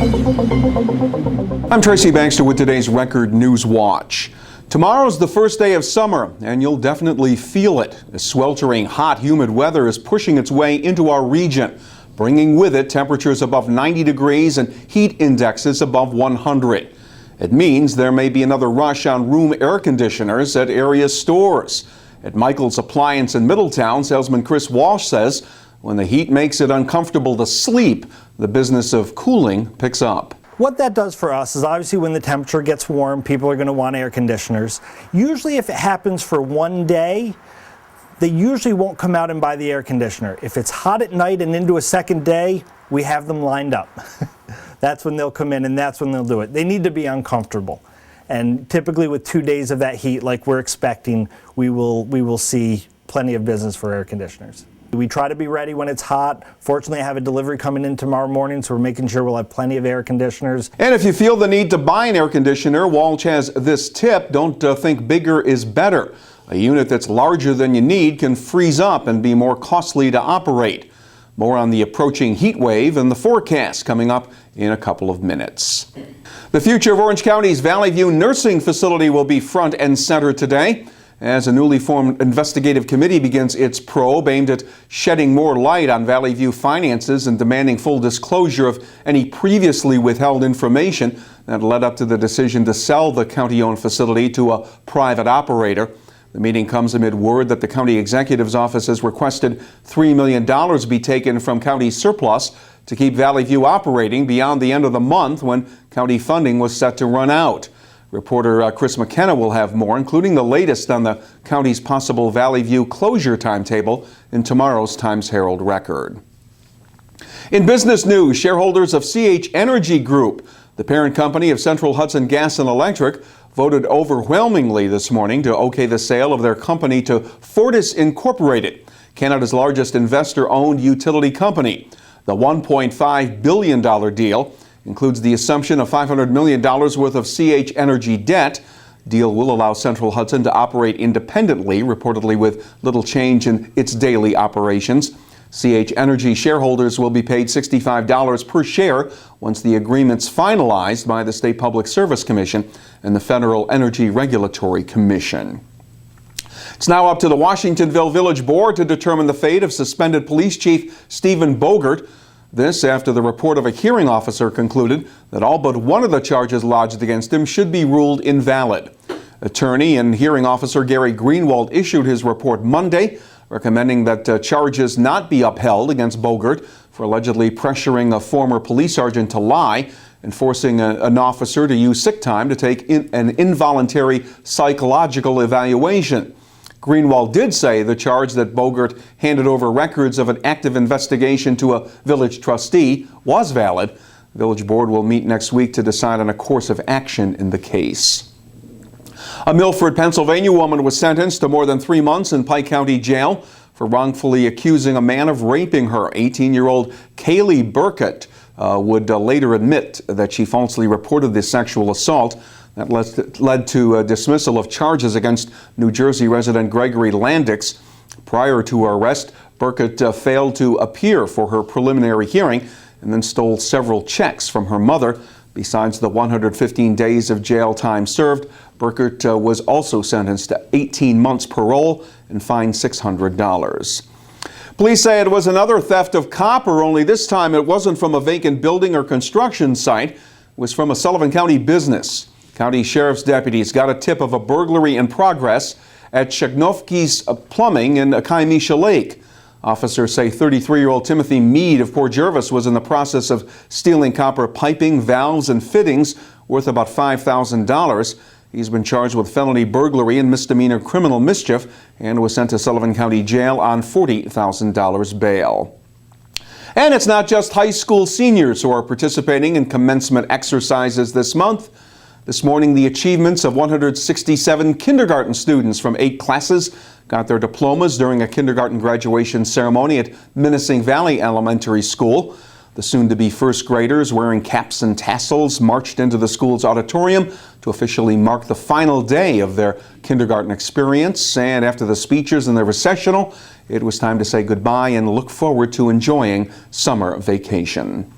I'm Tracy Baxter with today's Record Newswatch. Tomorrow's the first day of summer, and you'll definitely feel it. The sweltering, hot, humid weather is pushing its way into our region, bringing with it temperatures above 90 degrees and heat indexes above 100. It means there may be another rush on room air conditioners at area stores. At Michael's Appliance in Middletown, salesman Chris Walsh says when the heat makes it uncomfortable to sleep, the business of cooling picks up. What that does for us is obviously when the temperature gets warm, people are going to want air conditioners. Usually if it happens for one day, they usually won't come out and buy the air conditioner. If it's hot at night and into a second day, we have them lined up. That's when they'll come in and that's when they'll do it. They need to be uncomfortable. And typically with 2 days of that heat like we're expecting, we will see plenty of business for air conditioners. We try to be ready when it's hot. Fortunately, I have a delivery coming in tomorrow morning, so we're making sure we'll have plenty of air conditioners. And if you feel the need to buy an air conditioner, Walsh has this tip: don't think bigger is better. A unit that's larger than you need can freeze up and be more costly to operate. More on the approaching heat wave and the forecast coming up in a couple of minutes. The future of Orange County's Valley View Nursing Facility will be front and center today, as a newly formed investigative committee begins its probe aimed at shedding more light on Valley View finances and demanding full disclosure of any previously withheld information that led up to the decision to sell the county-owned facility to a private operator. The meeting comes amid word that the county executive's office has requested $3 million be taken from county surplus to keep Valley View operating beyond the end of the month when county funding was set to run out. Reporter Chris McKenna will have more, including the latest on the county's possible Valley View closure timetable in tomorrow's Times-Herald Record. In business news, shareholders of CH Energy Group, the parent company of Central Hudson Gas and Electric, voted overwhelmingly this morning to okay the sale of their company to Fortis Incorporated, Canada's largest investor-owned utility company. The $1.5 billion deal includes the assumption of $500 million worth of CH Energy debt. Deal will allow Central Hudson to operate independently, reportedly with little change in its daily operations. CH Energy shareholders will be paid $65 per share once the agreement's finalized by the State Public Service Commission and the Federal Energy Regulatory Commission. It's now up to the Washingtonville Village Board to determine the fate of suspended Police Chief Stephen Bogert. This after the report of a hearing officer concluded that all but one of the charges lodged against him should be ruled invalid. Attorney and hearing officer Gary Greenwald issued his report Monday, recommending that charges not be upheld against Bogert for allegedly pressuring a former police sergeant to lie and forcing an officer to use sick time to take an involuntary psychological evaluation. Greenwald did say the charge that Bogert handed over records of an active investigation to a village trustee was valid. The village board will meet next week to decide on a course of action in the case. A Milford, Pennsylvania woman was sentenced to more than 3 months in Pike County Jail for wrongfully accusing a man of raping her. 18-year-old Kaylee Burkett would later admit that she falsely reported this sexual assault. That led to a dismissal of charges against New Jersey resident Gregory Landix. Prior to her arrest, Burkett failed to appear for her preliminary hearing and then stole several checks from her mother. Besides the 115 days of jail time served, Burkett was also sentenced to 18 months parole and fined $600. Police say it was another theft of copper, only this time it wasn't from a vacant building or construction site. It was from a Sullivan County business. County Sheriff's deputies got a tip of a burglary in progress at Shagnovsky's Plumbing in Kiamisha Lake. Officers say 33-year-old Timothy Mead of Port Jervis was in the process of stealing copper piping, valves, and fittings worth about $5,000. He's been charged with felony burglary and misdemeanor criminal mischief and was sent to Sullivan County Jail on $40,000 bail. And it's not just high school seniors who are participating in commencement exercises this month. This morning, the achievements of 167 kindergarten students from 8 classes got their diplomas during a kindergarten graduation ceremony at Menacing Valley Elementary School. The soon-to-be first graders, wearing caps and tassels, marched into the school's auditorium to officially mark the final day of their kindergarten experience. And after the speeches and the recessional, it was time to say goodbye and look forward to enjoying summer vacation.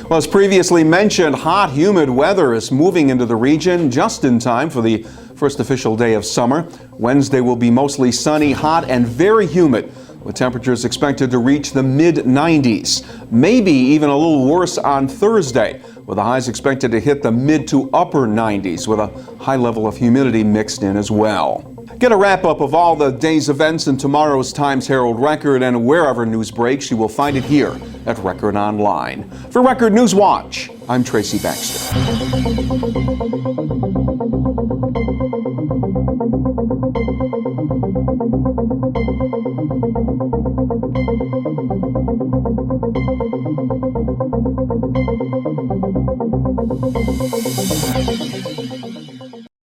Well, as previously mentioned, hot, humid weather is moving into the region just in time for the first official day of summer. Wednesday will be mostly sunny, hot, and very humid, with temperatures expected to reach the mid-90s. Maybe even a little worse on Thursday, with the highs expected to hit the mid to upper 90s, with a high level of humidity mixed in as well. Get a wrap-up of all the day's events in tomorrow's Times Herald Record, and wherever news breaks, you will find it here at Record Online. For Record Newswatch, I'm Tracy Baxter.